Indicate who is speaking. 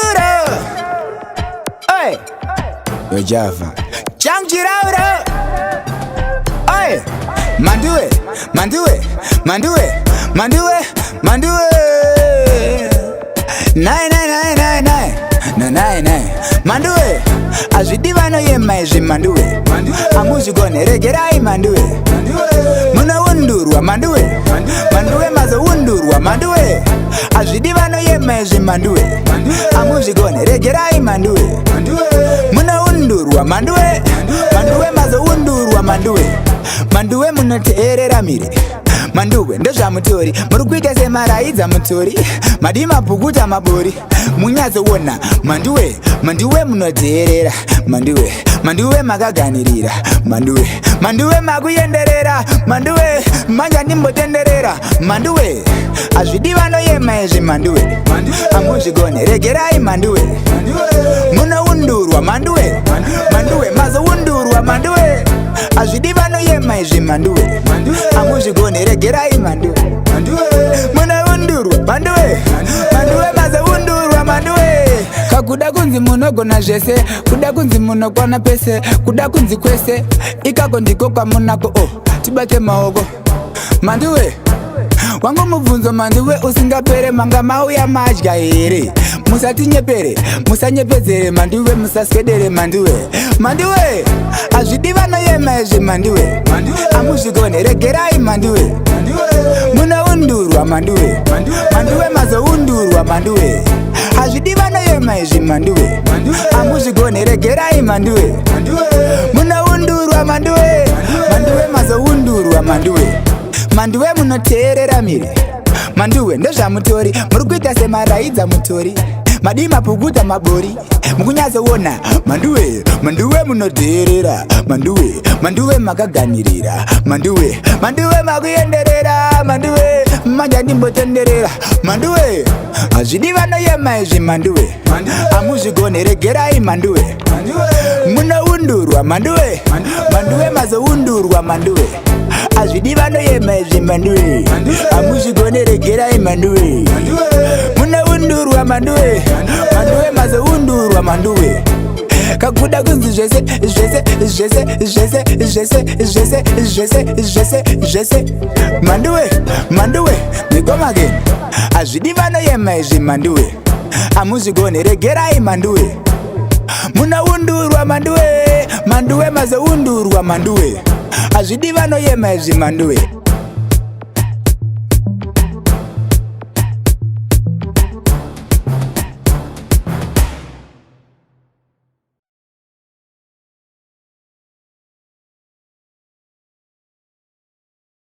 Speaker 1: Changirauro. Oi. Yo Java. Changirauro. Oi. Mandue. Nine. Mandue. Azvidivano yemaizvi mandue. Amuzvigone regerai mandue. Munoundurwa mandue. Mandue mazoundurwa mandue. Azvidivano yemaizvi mandue. Amuzvigone regerai mandue. Munoundurwa mandue. Mandue mazoundurwa mandue. Mandue munoteerera mire. Mandue ndozvamutori muri kuita semaraidza mutori madima pukuta mabori munyazoona mandue munoteerera mandue makaganirira mandue makuenderera mandue manja ndimbotenderera mandue azvidivano yema izvi mandue amuzvigone regerai mandue munoundurwa mandue mazoundurwa mandue azvidivano yema izvi mandue amuzvigone regerai mandue munoundurwa mandue mazoundurwa mandue kakuda kunzi munogona zvese kuda kunzi munokwana pese kuda kunzi kwese ikako ndiko kwamunako tibate maoko mandue wangu mubvunzo manduwe usingapere manga mauya madya here musatinyepere musanyepedzere manduwe musaswedere manduwe azvidivano yema izvi manduwe amuzvigone regerai manduwe munoundurwa manduwe mazoundurwa manduwe azvidivano yema izvi manduwe amuzvigone regerai manduwe munoundurwa manduwe mazoundurwa manduwe munoteerera mire manduwe ndozvamutori muri kuita semaraidza mutori madima pukuta mabori mukunyazoona manduwe munoteerera manduwe makaganirira manduwe makuenderera manduwe manja ndimbotenderera manduwe azvidivano yema izvi manduwe amuzvigone regerai manduwe munoundurwa manduwe mazoundurwa manduwe azvidivano yema izvi mandue amuzvigone regerai mandue munoundurwa mandue mazoundurwa mandue kakuda kunzi zvese mandue mikomageni azvidivano yema izvi mandue amuzvigone regerai mandue munoundurwa mandue mazoundurwa mandue azvidivano yema izvi mandue